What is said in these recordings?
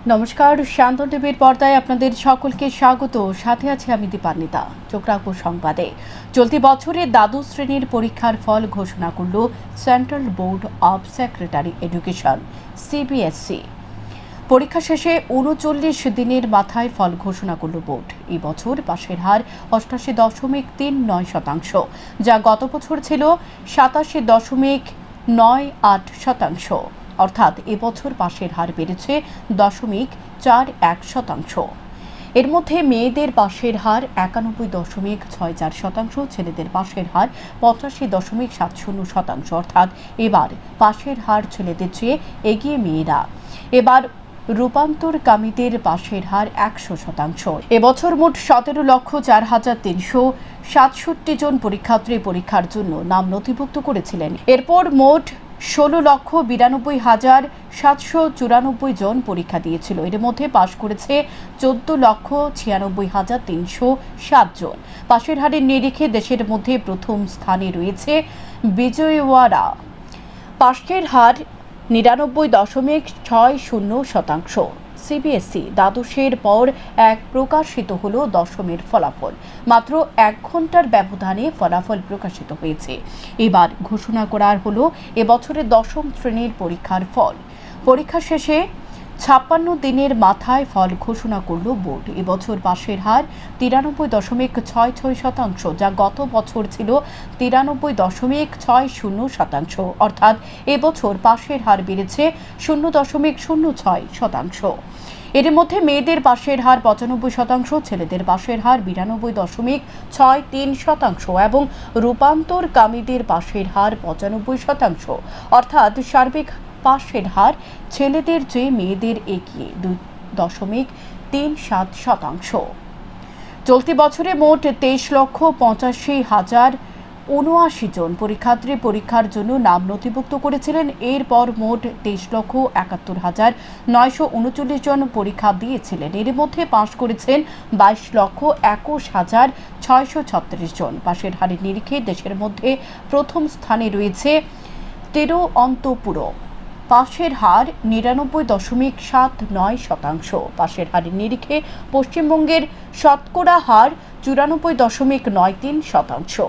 নমস্কার, শান্তন টিভির পর্দায় আপনাদের সকলকে স্বাগত। সাথে আছে আমি দীপান্বিতা। চোখ রাখবো সংবাদে। চলতি বছরের দ্বাদশ শ্রেণীর পরীক্ষার ফল ঘোষণা করল central board of secretary education CBSE. পরীক্ষা শেষে ৩৯ দিনের মাথায় ফল ঘোষণা করল বোর্ড। এই বছর পাশের হার ৮৮.৩৯%, যা গত বছর ছিল ৮৭.৯৮%। অর্থাৎ এবছর পাশের হার বেড়েছে 0.41%। এর মধ্যে মেয়েদের পাশের হার 91.64%, ছেলেদের পাশের হার 85.70%। অর্থাৎ এবার পাশের হার ছেলেদের চেয়ে এগিয়ে মেয়েরা। এবার রূপান্তরকামীদের পাশের হার 100%। এবছর মোট 17,04,367 জন পরীক্ষার্থী পরীক্ষার জন্য নাম নথিভুক্ত করেছিলেন। এরপর মোট 16,92,794 জন পরীক্ষা দিয়েছিল। এর মধ্যে পাশ করেছে 14,96,307 জন। পাশের হারের নিরিখে দেশের মধ্যে প্রথম স্থানে রয়েছে বিজয়ওয়াড়া। পাশের হার 99.60%। সিবিএসই দ্বাদশের পর এক প্রকাশিত হল দশমের ফলাফল। মাত্র 1 ঘন্টার ব্যবধানে ফলাফল প্রকাশিত হয়েছে। এবার ঘোষণা করার হলো এবছরের দশম শ্রেণীর পরীক্ষার ফল। পরীক্ষা শেষে 56 দিনের মাথায় ফল ঘোষণা করল বোর্ড। এবছর পাশের হার 93.66%, যা গত বছর ছিল 93.60%। অর্থাৎ এবছর পাশের হার বেড়েছে 0.06%। এর মধ্যে মেয়েদের পাশের হার 95%, ছেলেদের পাশের হার 92.63% এবং রূপান্তরকামীদের পাশের হার 95%। অর্থাৎ সার্বিক পাশের হার ছেলেদের চেয়ে মেয়েদের এগিয়ে 2.37%। চলতি বছরে মোট 23,85,079 জন পরীক্ষার্থী পরীক্ষার জন্য নাম নথিভুক্ত করেছিলেন। এরপর মোট 23,71,939 জন পরীক্ষা দিয়েছিলেন। এর মধ্যে পাশ করেছেন 22,21,636 জন। পাশের হারের নিরিখে দেশের মধ্যে প্রথম স্থানে রয়েছে তিরুঅনন্তপুরম। পাশের হার 99.79%। পাশের হারের নিরিখে পশ্চিমবঙ্গের শতকরা হার 94.93%।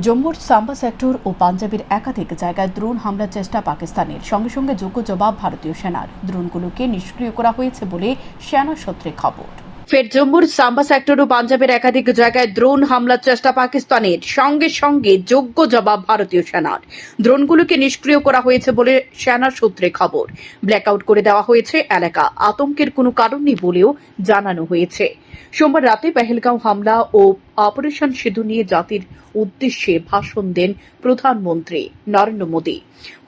জম্মুর সাম্বা সেক্টর ও পাঞ্জাবের একাধিক জায়গায় ড্রোন হামলার চেষ্টা পাকিস্তানের। সঙ্গে সঙ্গে যোগ্য জবাব ভারতীয় সেনার। ড্রোনগুলোকে নিষ্ক্রিয় করা হয়েছে বলে সেনা সূত্রে খবর। ফের জম্মুর সাম্বা সেক্টর ও পাঞ্জাবের একাধিক জায়গায় ড্রোন হামলার চেষ্টা পাকিস্তানের। সঙ্গে সঙ্গে যোগ্য জবাব ভারতীয় সেনার। ড্রোনগুলোকে নিষ্ক্রিয় করা হয়েছে বলে সেনা সূত্রে খবর। ব্ল্যাকআউট করে দেওয়া হয়েছে এলাকা। আতঙ্কের কোনো কারণ নেই বলেও জানানো হয়েছে। সোমবার রাতে পেহেলগাঁও হামলা ও অপারেশন সিঁধু নিয়ে জাতির উদ্দেশ্যে ভাষণ দেন প্রধানমন্ত্রী নরেন্দ্র মোদী।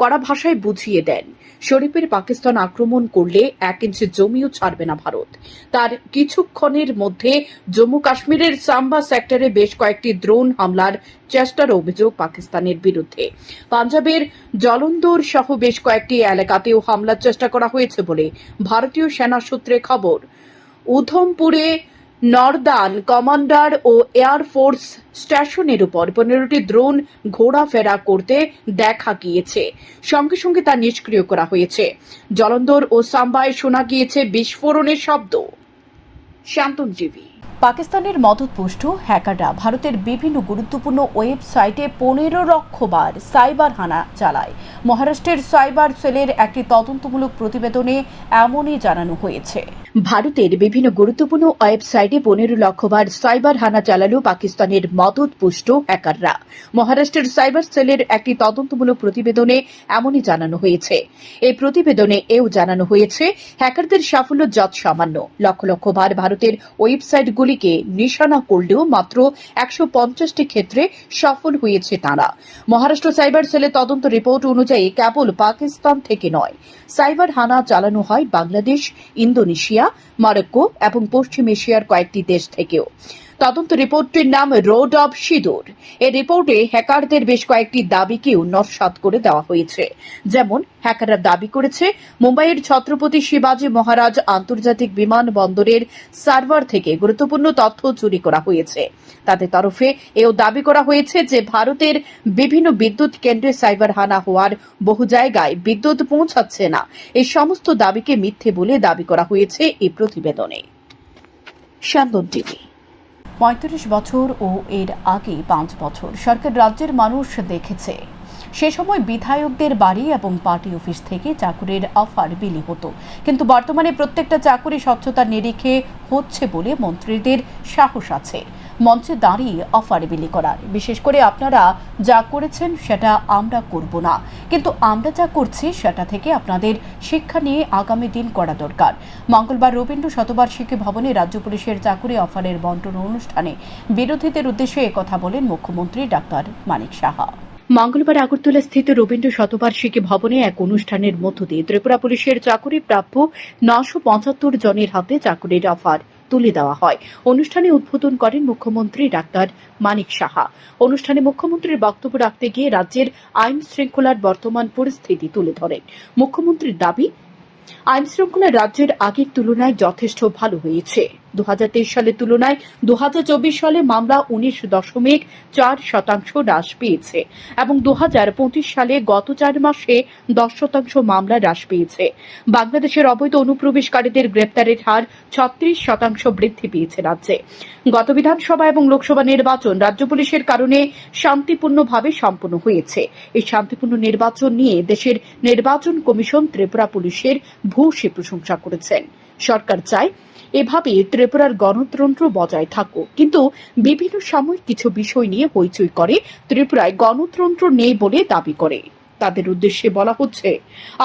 কড়া ভাষায় বুঝিয়ে দেন, শরীফের পাকিস্তান আক্রমণ করলে 1 ইঞ্চি জমিও ছাড়বে না ভারত। তার কিছুক্ষণের মধ্যে জম্মু কাশ্মীরের সাম্বা সেক্টরে বেশ কয়েকটি ড্রোন হামলার চেষ্টার অভিযোগ পাকিস্তানের বিরুদ্ধে। পাঞ্জাবের জলন্দর সহ বেশ কয়েকটি এলাকাতেও হামলার চেষ্টা করা হয়েছে বলে ভারতীয় সেনা সূত্রে খবর। উধমপুরে নর্দার্ন কমান্ডার ও এয়ারফোর্স স্টেশনের উপর 15টি ড্রোন ঘোরাফেরা করতে দেখা গিয়েছে। সঙ্গে সঙ্গে তা নিষ্ক্রিয় করা হয়েছে। জলন্দর ও সাম্বায় শোনা গিয়েছে বিস্ফোরণের শব্দ। শান্তন টিভি। পাকিস্তানের মদতপুষ্ট হ্যাকাররা ভারতের বিভিন্ন গুরুত্বপূর্ণ ওয়েবসাইটে 15 লক্ষ বার সাইবার হানা চালায়। মহারাষ্ট্রের সাইবার সেলের একটি তদন্তমূলক প্রতিবেদনে এমনই জানানো হয়েছে। ভারতের বিভিন্ন গুরুত্বপূর্ণ ওয়েবসাইটে 15 লক্ষ বার সাইবার হানা চালালো পাকিস্তানের মদতপুষ্ট হ্যাকাররা। মহারাষ্ট্রের সাইবার সেলের একটি তদন্তমূলক প্রতিবেদনে এমনই জানানো হয়েছে। এই প্রতিবেদনে এও জানানো হয়েছে, হ্যাকারদের সাফল্য যৎ সামান্য। লক্ষ লক্ষ বার ভারতের ওয়েবসাইটগুলিকে নিশানা করলেও মাত্র 150টি ক্ষেত্রে সফল হয়েছে তারা। মহারাষ্ট্র সাইবার সেলের তদন্ত রিপোর্ট অনুযায়ী কেবল পাকিস্তান থেকে নয়, সাইবার হানা চালানো হয় বাংলাদেশ, ইন্দোনেশিয়া, মরক্কো এবং পশ্চিম এশিয়ার কয়েকটি দেশ থেকেও। তদন্ত রিপোর্টটির নাম রোড অব সিঁদুর। এই রিপোর্টে হ্যাকারদের বেশ কয়েকটি দাবিকেও নস্যাৎ করে দেওয়া হয়েছে। যেমন হ্যাকাররা দাবি করেছে মুম্বাইয়ের ছত্রপতি শিবাজী মহারাজ আন্তর্জাতিক বিমানবন্দরের সার্ভার থেকে গুরুত্বপূর্ণ তথ্য চুরি করা হয়েছে। তাদের তরফে এও দাবি করা হয়েছে যে ভারতের বিভিন্ন বিদ্যুৎ কেন্দ্রে সাইবার হানা হওয়ার বহু জায়গায় বিদ্যুৎ পৌঁছাচ্ছে না। এই সমস্ত দাবিকে মিথ্যে বলে দাবি করা হয়েছে এই প্রতিবেদনে। শান্তন টিভি। ৩৫ বছর ও এর আগে ৫ বছর সরকার রাজ্যের মানুষ দেখেছে। সে সময় বিধায়কদের বাড়ি এবং পার্টি অফিস থেকে চাকুরির অফার বিলি হতো, কিন্তু বর্তমানে প্রত্যেকটা চাকুরি স্বচ্ছতার নিরিখে হচ্ছে বলে মন্ত্রীদের সাহস আছে মঞ্চে দাঁড়িয়ে অফার বিলি করার। বিশেষ করে আপনারা যা করেছেন সেটা আমরা করব না, কিন্তু আমরা যা করছি সেটা থেকে আপনাদের শিক্ষা নিয়ে আগামী দিন করা দরকার। মঙ্গলবার রবীন্দ্র শতবার্ষিকী ভবনে রাজ্য পুলিশের চাকুরি অফারের বন্টন অনুষ্ঠানে বিরোধীদের উদ্দেশ্যে একথা বলেন মুখ্যমন্ত্রী ডাক্তার মানিক সাহা। মঙ্গলবার আগরতলা স্থিত রবীন্দ্র শতবার্ষিকী ভবনে এক অনুষ্ঠানের মধ্য দিয়ে ত্রিপুরা পুলিশের চাকুরি প্রাপ্য ৯৭৫ জনের হাতে চাকুরির অফার তুলে দেওয়া হয়। অনুষ্ঠানে উদ্বোধন করেন মুখ্যমন্ত্রী ডাক্তার মানিক সাহা। অনুষ্ঠানে মুখ্যমন্ত্রীর বক্তব্য রাখতে গিয়ে রাজ্যের আইন শৃঙ্খলার বর্তমান পরিস্থিতি তুলে ধরেন। মুখ্যমন্ত্রীর দাবি, আইন শৃঙ্খলা রাজ্যের আগের তুলনায় যথেষ্ট ভালো হয়েছে। ২০২৩ সালের তুলনায় ২০২৪ সালে মামলা ১৯.৪% হ্রাস পেয়েছে এবং ২০২৫ সালে গত ৪ মাসে ১০% মামলা হ্রাস পেয়েছে। বাংলাদেশের অবৈধ অনুপ্রবেশকারীদের গ্রেপ্তারের হার ৩৬% বৃদ্ধি পেয়েছে রাজ্যে। গত বিধানসভা এবং লোকসভা নির্বাচন রাজ্য পুলিশের কারণে শান্তিপূর্ণভাবে সম্পন্ন হয়েছে। এই শান্তিপূর্ণ নির্বাচন নিয়ে দেশের নির্বাচন কমিশন ত্রিপুরা পুলিশের ভূয়সী প্রশংসা করেছেন। সরকার চায় এভাবে ত্রিপুরার গণতন্ত্র বজায় থাকুক, কিন্তু বিভিন্ন সময় কিছু বিষয় নিয়ে হইচই করে ত্রিপুরায় গণতন্ত্র নেই বলে দাবি করে। তাদের উদ্দেশ্যে বলা হচ্ছে,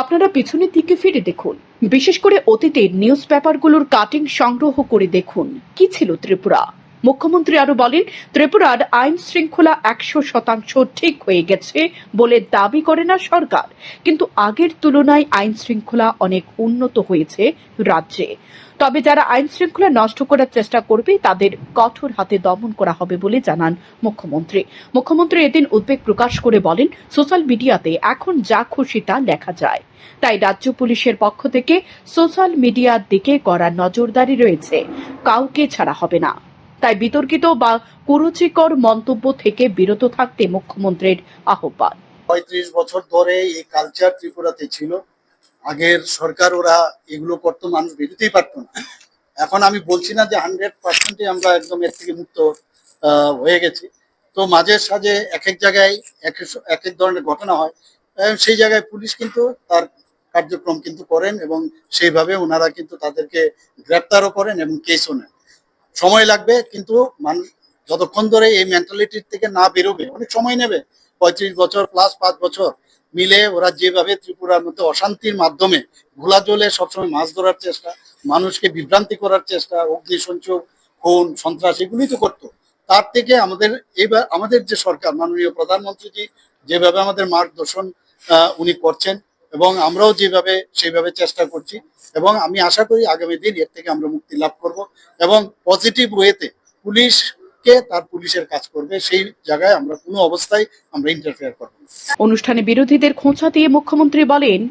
আপনারা পিছনের দিকে ফিরে দেখুন, বিশেষ করে অতীতের নিউজ পেপারগুলোর কাটিং সংগ্রহ করে দেখুন কি ছিল ত্রিপুরা। মুখ্যমন্ত্রী আরো বলেন, ত্রিপুরার আইন শৃঙ্খলা ১০০% ঠিক হয়ে গেছে বলে দাবি করে না সরকার, কিন্তু আগের তুলনায় আইন শৃঙ্খলা অনেক উন্নত হয়েছে রাজ্যে। তবে যারা আইন শৃঙ্খলা নষ্ট করার চেষ্টা করবে তাদের কঠোর হাতে দমন করা হবে বলে জানান মুখ্যমন্ত্রী। মুখ্যমন্ত্রী এদিন উদ্বেগ প্রকাশ করে বলেন, সোশ্যাল মিডিয়াতে এখন যা খুশি তা লেখা যায়, তাই রাজ্য পুলিশের পক্ষ থেকে সোশ্যাল মিডিয়ার দিকে কড়া নজরদারি রয়েছে, কাউকে ছাড়া হবে না। তাই বিতর্কিত বা কুরুচিকর মন্তব্য থেকে বিরত থাকতে মুখ্যমন্ত্রীর আহ্বান। ৩৫ বছর ধরে এই কালচার ত্রিপুরাতে ছিল। আগের সরকার ওরা এগুলো করতো, মানুষ বেরোতেই পারতো না। এখন আমি বলছি না যে 100% আমরা একদম এর থেকে মুক্ত হয়ে গেছি। তো মাঝে সাঝে এক এক জায়গায় এক এক ধরনের ঘটনা হয়, সেই জায়গায় পুলিশ কিন্তু তার কার্যক্রম কিন্তু করেন এবং সেইভাবে ওনারা কিন্তু তাদেরকে গ্রেপ্তারও করেন এবং কেসও নেন। সময় লাগবে, কিন্তু মানুষ যতক্ষণ ধরে এই মেন্টালিটির থেকে না বেরোবে, অনেক সময় নেবে। ৩৫ বছর প্লাস ৫ বছর মিলে ওরা যেভাবে ত্রিপুরার মধ্যে অশান্তির মাধ্যমে ঘোলা জলে সবসময় মাছ ধরার চেষ্টা, মানুষকে বিভ্রান্তি করার চেষ্টা, অগ্নিসংযোগ, খুন, সন্ত্রাস এগুলোই তো করতো। তার থেকে এইবার আমাদের যে সরকার, মাননীয় প্রধানমন্ত্রীজি যেভাবে আমাদের মার্গদর্শন উনি করছেন এবং আমরাও সেইভাবে চেষ্টা করছি, এবং আমি আশা করি আগামী দিন এর থেকে আমরা মুক্তি লাভ করব এবং পজিটিভ ওয়েতে পুলিশকে তার পুলিশের কাজ করবে, সেই জায়গায় আমরা কোনো অবস্থায় আমরা ইন্টারফেয়ার করব না। অনুষ্ঠানে বিরোধীদের খোঁচা দিয়ে মুখ্যমন্ত্রী বলেন,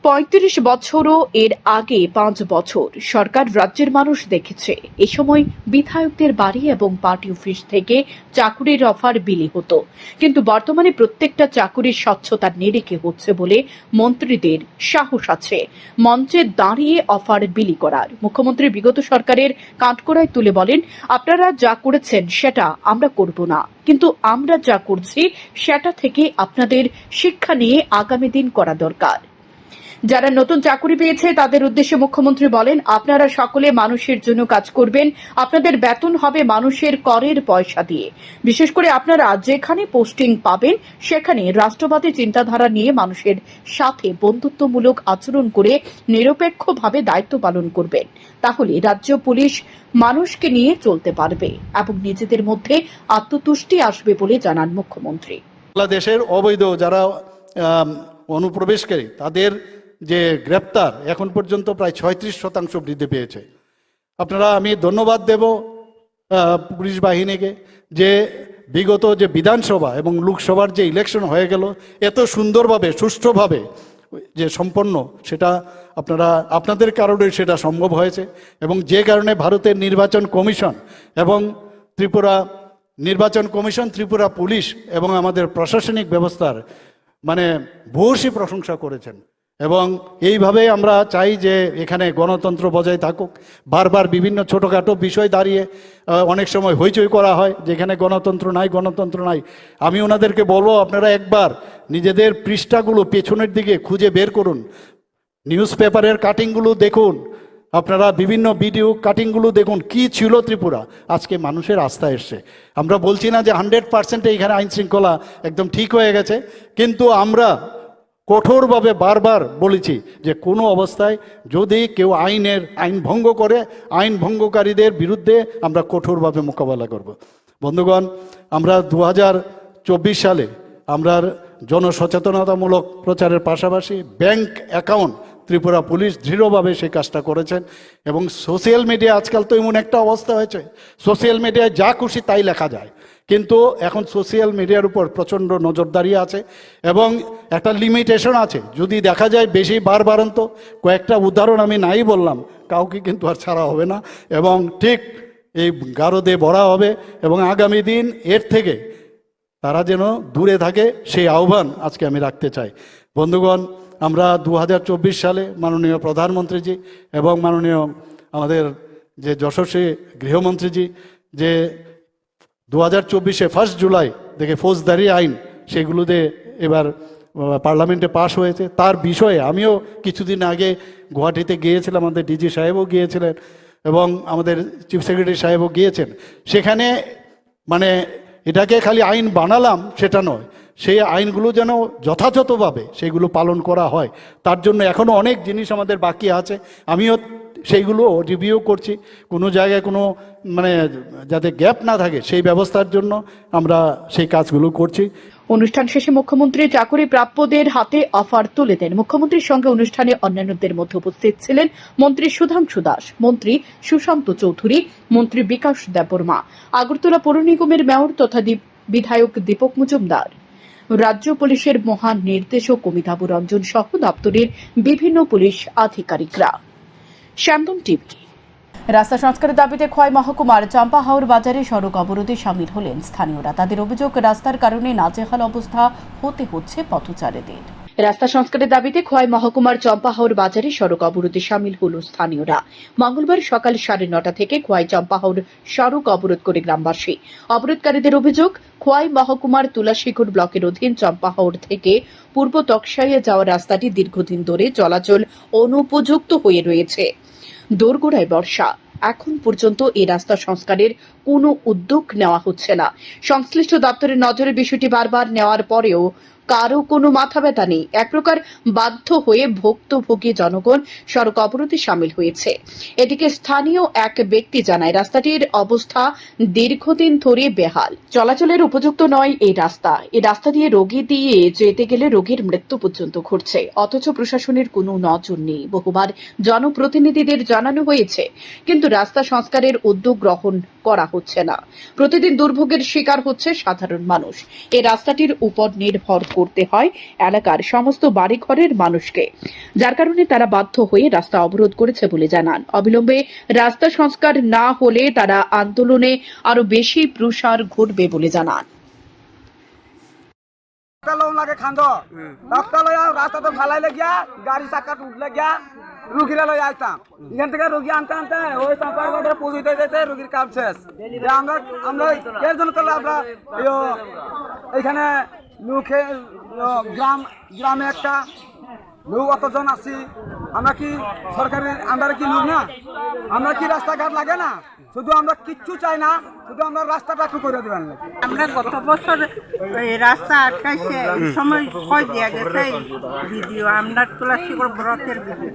৩৫ বছরও এর আগে ৫ বছর সরকার রাজ্যের মানুষ দেখেছে। এ সময় বিধায়কদের বাড়ি এবং পার্টি অফিস থেকে চাকুরির অফার বিলি হতো, কিন্তু বর্তমানে প্রত্যেকটা চাকুরির স্বচ্ছতার নিরিখে হচ্ছে বলে মন্ত্রীদের সাহস আছে মঞ্চে দাঁড়িয়ে অফার বিলি করার। মুখ্যমন্ত্রী বিগত সরকারের কাঠগড়ায় তুলে বলেন, আপনারা যা করেছেন সেটা আমরা করব না, কিন্তু আমরা যা করছি সেটা থেকে আপনাদের শিক্ষা নিয়ে আগামী দিন করা দরকার। যারা নতুন চাকুরি পেয়েছে তাদের উদ্দেশ্যে মুখ্যমন্ত্রী বলেন, আপনারা সকলে মানুষের জন্য কাজ করবেন, আপনাদের বেতন হবে মানুষের করের পয়সা দিয়ে। বিশেষ করে আপনারা যেখানে পোস্টিং পাবেন সেখানে রাষ্ট্রবাদী চিন্তাধারা নিয়ে মানুষের সাথে বন্ধুত্বমূলক আচরণ করে নিরপেক্ষভাবে দায়িত্ব পালন করবেন। তাহলে রাজ্য পুলিশ মানুষকে নিয়ে চলতে পারবে এবং নিজেদের মধ্যে আত্মতুষ্টি আসবে বলে জানান মুখ্যমন্ত্রী। বাংলাদেশের অবৈধ যারা অনুপ্রবেশকারী তাদের যে গ্রেপ্তার এখন পর্যন্ত প্রায় ৩৬% বৃদ্ধি পেয়েছে। আপনারা, আমি ধন্যবাদ দেব পুলিশ বাহিনীকে যে বিগত যে বিধানসভা এবং লোকসভার যে ইলেকশন হয়ে গেল এত সুন্দরভাবে সুষ্ঠুভাবে যে সম্পন্ন, সেটা আপনাদের কারণে সেটা সম্ভব হয়েছে। এবং যে কারণে ভারতের নির্বাচন কমিশন এবং ত্রিপুরা পুলিশ এবং আমাদের প্রশাসনিক ব্যবস্থার ভূয়সী প্রশংসা করেছেন। এবং এইভাবে আমরা চাই যে এখানে গণতন্ত্র বজায় থাকুক। বারবার বিভিন্ন ছোটোখাটো বিষয় দাঁড়িয়ে অনেক সময় হইচই করা হয়, যেখানে গণতন্ত্র নাই। আমি ওনাদেরকে বলবো, আপনারা একবার নিজেদের পৃষ্ঠাগুলো পেছনের দিকে খুঁজে বের করুন, নিউজ পেপারের কাটিংগুলো দেখুন, আপনারা বিভিন্ন ভিডিও কাটিংগুলো দেখুন, কি ছিল ত্রিপুরা, আজকে মানুষের আস্থা এসছে। আমরা বলছি না যে 100% এখানে আইন শৃঙ্খলা একদম ঠিক হয়ে গেছে, কিন্তু আমরা কঠোরভাবে বারবার বলেছি যে কোনো অবস্থায় যদি কেউ আইন ভঙ্গ করে, আইন ভঙ্গকারীদের বিরুদ্ধে আমরা কঠোরভাবে মোকাবেলা করব। বন্ধুগণ, আমরা 2024 সালে আমরা জনসচেতনতামূলক প্রচারের পাশাপাশি ব্যাংক অ্যাকাউন্ট ত্রিপুরা পুলিশ দৃঢ়ভাবে সেই কাজটা করেছেন। এবং সোশ্যাল মিডিয়া, আজকাল তো এমন একটা অবস্থা হয়েছে, সোশ্যাল মিডিয়ায় যা খুশি তাই লেখা যায়, কিন্তু এখন সোশ্যাল মিডিয়ার উপর প্রচণ্ড নজরদারি আছে এবং একটা লিমিটেশন আছে। যদি দেখা যায় বেশি বারবারন্ত, কয়েকটা উদাহরণ আমি নাই বললাম, কাউকে কিন্তু আর ছাড়া হবে না এবং ঠিক এই গারদে ভরা হবে। এবং আগামী দিন এর থেকে তারা যেন দূরে থাকে সেই আহ্বান আজকে আমি রাখতে চাই। বন্ধুগণ, আমরা 2024 সালে মাননীয় প্রধানমন্ত্রীজি এবং মাননীয় আমাদের যে যশস্বী গৃহমন্ত্রীজি যে 2024-এ 1 জুলাই থেকে ফৌজদারি আইন সেগুলোতে এবার পার্লামেন্টে পাশ হয়েছে, তার বিষয়ে আমিও কিছুদিন আগে গুয়াহাটিতে গিয়েছিলাম, আমাদের ডিজি সাহেবও গিয়েছিলেন এবং আমাদের চিফ সেক্রেটারি সাহেবও গিয়েছেন। সেখানে এটাকে খালি আইন বানালাম সেটা নয়, সেই আইনগুলো যেন যথাযথভাবে সেগুলো পালন করা হয়, তার জন্য এখনও অনেক জিনিস আমাদের বাকি আছে। আমিও সেইগুলো রিভিউ করছি, কোনো জায়গায় কোনো যাতে গ্যাপ না থাকে সেই ব্যবস্থার জন্য আমরা সেই কাজগুলো করছি। অনুষ্ঠান শেষে মুখ্যমন্ত্রী চাকরি প্রাপ্যদের হাতে অফার তুলে দেন। মুখ্যমন্ত্রীর সঙ্গে অনুষ্ঠানে অন্যান্যদের মধ্যে উপস্থিত ছিলেন মন্ত্রী সুধাংশু দাস, মন্ত্রী সুশান্ত চৌধুরী, মন্ত্রী বিকাশ দেববর্মা, আগরতলা পৌর নিগমের মেয়র তথা বিধায়ক দীপক মজুমদার, রাজ্য পুলিশের মহান নির্দেশক অমিতাভ রঞ্জন সহ দপ্তরের বিভিন্ন পুলিশ আধিকারিকরা। শ্যামদম টিভি। রাস্তা সংস্কারের দাবিতে খোয়াই মহকুমার চম্পাহাওর বাজারে সড়ক অবরোধে সামিল হলেন স্থানীয়রা। তাদের অভিযোগ, রাস্তার কারণে নাজেহাল অবস্থা হতে হচ্ছে পথচারীদের। রাস্তা সংস্কারের দাবিতে খোয়াই মহকুমার চম্পাহাওর বাজারে সড়ক অবরোধে সামিল হল স্থানীয়রা। মঙ্গলবার সকাল 9:30 থেকে খোয়াই চম্পাহাওর সড়ক অবরোধ করে গ্রামবাসী। অবরোধকারীদের অভিযোগ, খোয়াই মহকুমার তুলাশিখুর ব্লকের অধীন চম্পাহাওর থেকে পূর্ব তকসাইয়ে যাওয়ার রাস্তাটি দীর্ঘদিন ধরে চলাচল অনুপযুক্ত হয়ে রয়েছে। দোরগোড়ায় বর্ষা, এখন পর্যন্ত এই রাস্তা সংস্কারের কোনো উদ্যোগ নেওয়া হচ্ছে না। সংশ্লিষ্ট দপ্তরের নজরে বিষয়টি বারবার নেওয়ার পরেও কারো কোনো মাথা ব্যথা নেই। এক প্রকার বাধ্য হয়ে ভুক্তভোগী জনগণ সড়ক অবরোধে সামিল হয়েছে। এদিকে স্থানীয় এক ব্যক্তি জানায়, রাস্তাটির অবস্থা দীর্ঘদিন ধরে বেহাল, চলাচলের উপযুক্ত নয় এই রাস্তা। এই রাস্তা দিয়ে রোগী দিয়ে যেতে গেলে রোগীর মৃত্যু পর্যন্ত ঘটছে, অথচ প্রশাসনের কোনো নজর নেই। বহুবার জনপ্রতিনিধিদের জানানো হয়েছে, কিন্তু রাস্তা সংস্কারের উদ্যোগ গ্রহণ করা হচ্ছে না। প্রতিদিন দুর্ভোগের শিকার হচ্ছে সাধারণ মানুষ। এই রাস্তাটির উপর নির্ভর করতে হয় এলাকার সমস্ত বাড়িঘরের মানুষকে, যার কারণে তারা বাধ্য হয়ে রাস্তা অবরোধ করেছে বলে জানান। অবিলম্বে রাস্তা সংস্কার না হলে তারা আন্দোলনে আরো বেশি প্রসার ঘটবে বলে জানান। রাস্তাতে ফালাইলে গিয়া গাড়ি চাকা উঠলে গিয়া রুগীরা লই আসতাম, এখান থেকে রুগী আনতে আনতে ওই চাম্পার বাজারে পৌঁছতে যেতে রুগীর কাম শেষ। আমরা এর জন্য করলে আমরা এখানে লোকে গ্রামে একটা লোক অতজন আছি, আমরা কি সরকারের আন্ডারে কি লোক না? আমরা কি রাস্তাঘাট লাগে না? শুধু আমরা কিচ্ছু চাই না, শুধু আমরা রাস্তাটা একটু করে দেবেন। আমরা গত বছর এই রাস্তা আটকাইছে, এই সময় কয় দিয়া গেছে ভিডিও, আমরা তুলাশিখুর ব্লকের ভিডিও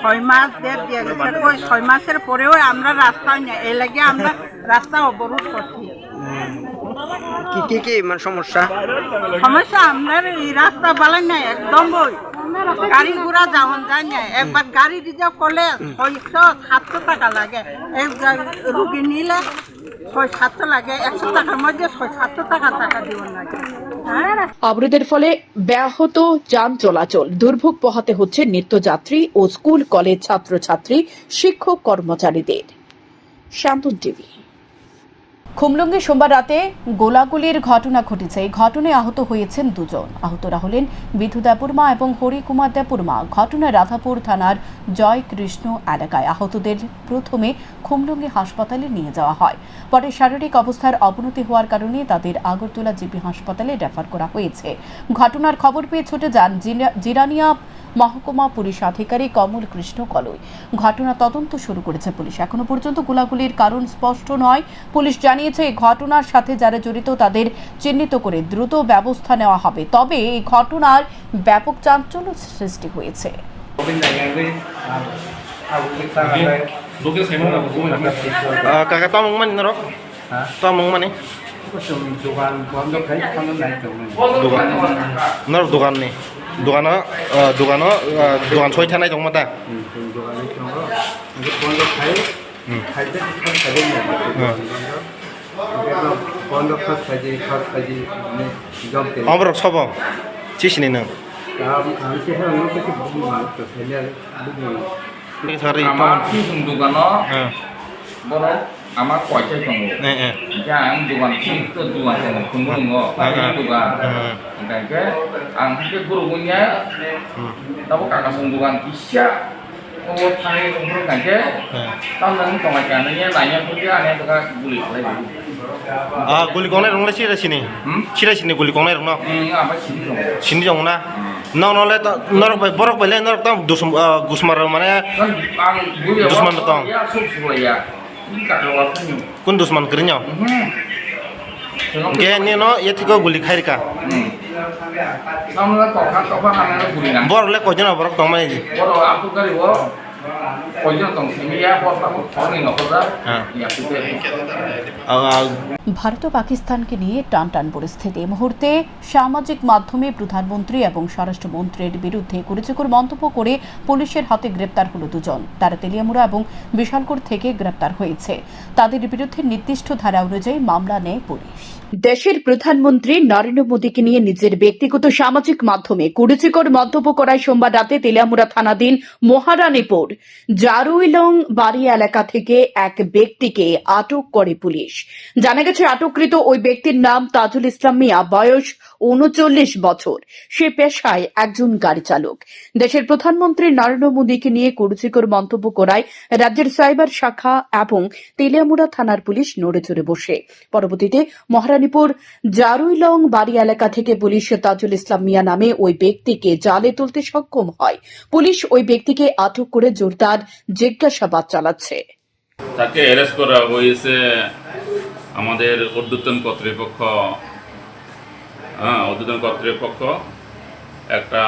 6 মাস দেড় দিয়া গেছে, কই 6 মাসের পরেও আমরা রাস্তা নেই, এই লাগে আমরা রাস্তা অবরোধ করছি। কি সমস্যা? আমরা এই রাস্তা বালাই নাই, একদম গাড়ি ঘোড়া যাওয়ান যায় না। একবার গাড়ি রিজার্ভ করলে 600-700 টাকা লাগে, এক রুগী নিলে 600 লাগে, 100 টাকার মধ্যে 600 টাকা দিব লাগে। হ্যাঁ, অবরোধের ফলে ব্যাহত যান চলাচল, দুর্ভোগ পোহাতে হচ্ছে নিত্যযাত্রী ও স্কুল কলেজ ছাত্রছাত্রী, শিক্ষক কর্মচারীদের। শান্তন টিভি। খুমলুঙ্গি সোমবার রাতে গোলাগুলির ঘটনা ঘটেছে। এই ঘটনায় আহত হয়েছেন দুজন। আহতরা হলেন বিধু দেপুরমা এবং হরিকুমার দেপুরমা। ঘটনায় রাধাপুর থানার জয় কৃষ্ণ এলাকায় আহতদের প্রথমে খুমলুঙ্গি হাসপাতালে নিয়ে যাওয়া হয়। পরে শারীরিক অবস্থার অবনতি হওয়ার কারণে তাদের আগরতলা জিবি হাসপাতালে রেফার করা হয়েছে। ঘটনার খবর পেয়ে ছুটে যান জিরানিয়া মহকুমা পুলিশ আধিকারিক কমল কৃষ্ণ কলই। ঘটনা তদন্ত শুরু করেছে পুলিশ। এখনো পর্যন্ত গোলাগুলির কারণ স্পষ্ট নয়। পুলিশ জানিয়েছে এই ঘটনার সাথে যারা জড়িত তাদের চিহ্নিত করে দ্রুত ব্যবস্থা নেওয়া হবে। তবে এই ঘটনার ব্যাপক চাঞ্চল্য সৃষ্টি হয়েছে। কাকা তো মংমান নর তো মংমানি নর দোকান নি দোকান দোকান ছয় থানায় দং মাতা অমরক সব চিসিনি নং আমার কি দোকানো বড় আমার পয়সা সঙ্গে যা আমি দোকান তো দোকান সঙ্গে খুঁজুন দোকান ওটাকে আমি গরুগুনিয়া তারপর কাকা সঙ্গে দোকান কিসা ও থানে সম্পর্ক কাকে তাহলে তোমার কেন নাইয়া করতে আনে তোকা গুলি খালাই গুলি গনে রংলে চিরাইছিনি চিরাইছিনি গুলি গনে রং আমার সিনি দং না নং নলে নরক বাই বরক বাইলে নরক দং গুসমার মানে দুশ্মন দং কোন দুশ্মন করিnya গে নি no yetiko guli khairka আমরা কথা আমরা গুলি না borle kojana borok dong mai বড় আপু গাড়ি ও কয়জন দং সেমিয়া বড় ফোনে নকরা ইয়া সুতে ভারত ও পাকিস্তানকে নিয়ে টানটান পরিস্থিতি। এই মুহূর্তে সামাজিক মাধ্যমে প্রধানমন্ত্রী এবং স্বরাষ্ট্রমন্ত্রীর বিরুদ্ধে কুরুচিকর মন্তব্য করে পুলিশের হাতে গ্রেপ্তার হলো দুজন। তারা তেলিয়ামুড়া এবং বিশালগড় থেকে গ্রেপ্তার হয়েছে। তাদের বিরুদ্ধে নির্দিষ্ট ধারা অনুযায়ী মামলা নেয় পুলিশ। দেশের প্রধানমন্ত্রী নরেন্দ্র মোদীকে নিয়ে নিজের ব্যক্তিগত সামাজিক মাধ্যমে কুরুচিকর মন্তব্য করায় সোমবার রাতে তেলিয়ামুড়া থানাধীন মহারানীপুর জারুইলং বাড়ি এলাকা থেকে এক ব্যক্তিকে আটক করে পুলিশ। জানা গেছে আটককৃত ওই ব্যক্তির নাম তাজুল ইসলাম মিয়া, বয়স ৩৯ বছর। সে পেশায় একজন গাড়ি চালক। দেশের প্রধানমন্ত্রী নরেন্দ্র মোদীকে নিয়ে কুরুচিকর মন্তব্য করায় রাজ্যের সাইবার শাখা এবং তেলিয়ামুড়া থানার পুলিশ নড়েচড়ে বসে। পরবর্তীতে মহারানীপুর জারুইলং বাড়ি এলাকা থেকে পুলিশ তাজুল ইসলাম মিয়া নামে ওই ব্যক্তিকে জালে তুলতে সক্ষম হয়। পুলিশ ওই ব্যক্তিকে আটক করে জোরদার জিজ্ঞাসাবাদ চালাচ্ছে। তাকে অ্যারেস্ট করা হয়েছে আমাদের ঊর্ধ্বতন কর্তৃপক্ষ একটা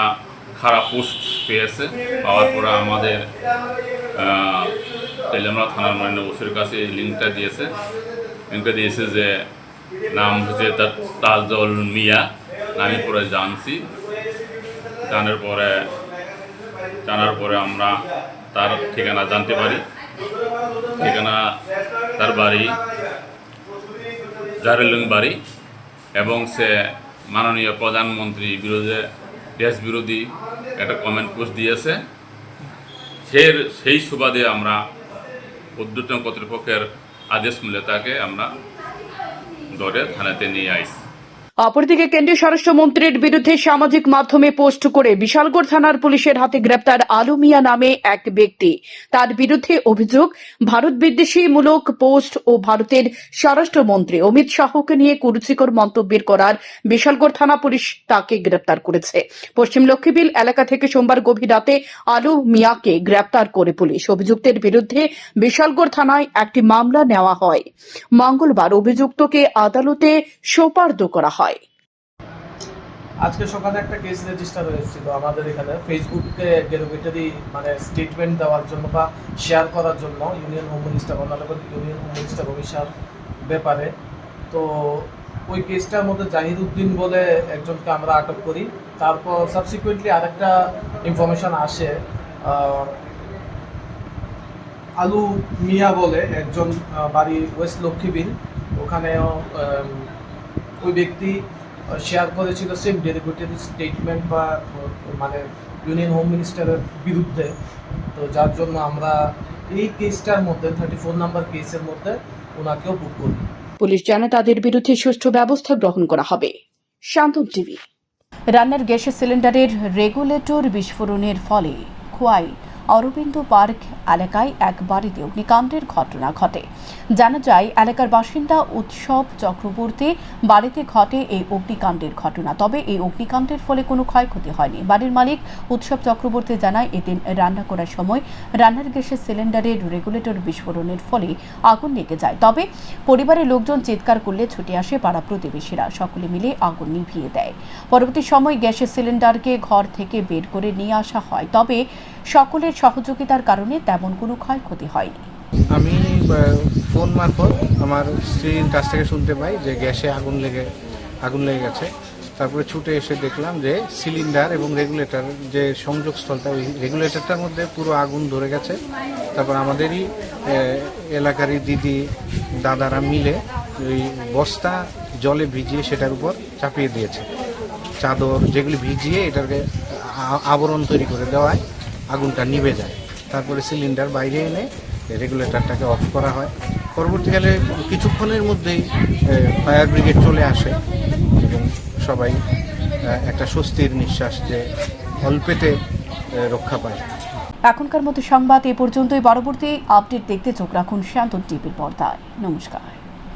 খারাপ পোস্ট পেয়েছে। পাওয়ার পরে আমাদের তেলিয়ামুড়া থানার মাননীয় ওসির কাছে লিঙ্কটা দিয়েছে যে নাম হচ্ছে তাজুল মিয়া। আমি পরে জানছি, জানার পরে আমরা তার ঠিকানা জানতে পারি। ঠিকানা তার বাড়ি জারুইলং বাড়ি এবং সে মাননীয় প্রধানমন্ত্রী বিরুদ্ধে দেশ বিরোধী একটা কমেন্ট পোস্ট দিয়েছে। সেই সুবাদে আমরা ঊর্ধ্বতন কর্তৃপক্ষের আদেশ মূলে তাকে আমরা ধরে থানাতে নিয়ে আসি। অপরদিকে কেন্দ্রীয় স্বরাষ্ট্রমন্ত্রীর বিরুদ্ধে সামাজিক মাধ্যমে পোস্ট করে বিশালগড় থানার পুলিশের হাতে গ্রেপ্তার আলু মিয়া নামে এক ব্যক্তি। তার বিরুদ্ধে অভিযোগ ভারত বিদ্বেষীমূলক পোস্ট ও ভারতের স্বরাষ্ট্রমন্ত্রী অমিত শাহকে নিয়ে কুরুচিকর মন্তব্যের করার বিশালগড় থানা পুলিশ তাকে গ্রেপ্তার করেছে। পশ্চিম লক্ষ্মীবিল এলাকা থেকে সোমবার গভীর রাতে আলু মিয়াকে গ্রেপ্তার করে পুলিশ। অভিযুক্তের বিরুদ্ধে বিশালগড় থানায় একটি মামলা নেওয়া হয়। মঙ্গলবার অভিযুক্তকে আদালতে সোপর্দ করা হয়। আজকে সকালে একটা কেস রেজিস্টার হয়েছিল আমাদের এখানে ফেসবুকে ডেরোগেটরি মানে স্টেটমেন্ট দেওয়ার জন্য বা শেয়ার করার জন্য union home minister Amit Shah ব্যাপারে। তো ওই কেসটার মধ্যে জাহিরউদ্দিন বলে একজনকে আমরা আটক করি। তারপর সাবসিকুয়েন্টলি আরেকটা ইনফরমেশন আসে আলু মিয়া বলে একজন, বাড়ি ওয়েস্ট লক্ষ্মীবিল, ওখানেও ওই ব্যক্তি শেয়ার করেছিল সেম ডেরিভেটিভ স্টেটমেন্ট বা মানে ইউনিয়ন হোম মিনিস্টারের বিরুদ্ধে। তো যার জন্য আমরা এই কেসটার মধ্যে 34 নাম্বার কেসের মধ্যে ওনাকেও বুক করি। পুলিশ জানায় তাদের বিরুদ্ধে সুষ্ঠু ব্যবস্থা গ্রহণ করা হবে। শান্তন টিভি। রান্নার গ্যাসের সিলিন্ডারের রেগুলেটর বিস্ফোরণের ফলে খোয়াই অরবিন্দ পার্ক এলাকায় এক বাড়িতে অগ্নিকাণ্ডের ঘটনা ঘটে। জানা যায়, এলাকার বাসিন্দা উৎসব চক্রবর্তী বাড়িতে ঘটে এই অগ্নিকাণ্ডের ঘটনা। তবে এই অগ্নিকাণ্ডের ফলে কোনো ক্ষয়ক্ষতি হয়নি। বাড়ির মালিক উৎসব চক্রবর্তী জানায়, এদিন রান্না করার সময় রান্নার গ্যাসের সিলিন্ডারের রেগুলেটর বিস্ফোরণের ফলে আগুন লেগে যায়। তবে পরিবারের লোকজন চিৎকার করলে ছুটে আসে পাড়া প্রতিবেশীরা, সকলে মিলে আগুন নিভিয়ে দেয়। পরবর্তী সময় গ্যাসের সিলিন্ডারকে ঘর থেকে বের করে নিয়ে আসা হয়, তবে সকলের সহযোগিতার কারণে তেমন কোনো ক্ষয়ক্ষতি হয়নি। আমি ফোন মারফত আমার স্ত্রীর কাছ থেকে শুনতে পাই যে গ্যাসে আগুন লেগে গেছে। তারপরে ছুটে এসে দেখলাম যে সিলিন্ডার এবং রেগুলেটর যে সংযোগস্থলটা, ওই রেগুলেটরটার মধ্যে পুরো আগুন ধরে গেছে। তারপর আমাদেরই এলাকারই দিদি দাদারা মিলে ওই বস্তা জলে ভিজিয়ে সেটার উপর চাপিয়ে দিয়েছে, চাদর যেগুলি ভিজিয়ে এটাকে আবরণ তৈরি করে দেওয়ায় আগুনটা নিভে যায়। তারপরে সিলিন্ডার বাইরে এনে রেগুলেটরটাকে অফ করা হয়। পরবর্তীকালে কিছুক্ষণের মধ্যেই ফায়ার ব্রিগেড চলে আসে এবং সবাই একটা স্বস্তির নিঃশ্বাস যে অল্পেতে রক্ষা পায়। এখনকার মতো সংবাদ এ পর্যন্তই। পরবর্তী আপডেট দেখতে চোখ রাখুন শান্তন টিভির পর্দায়। নমস্কার।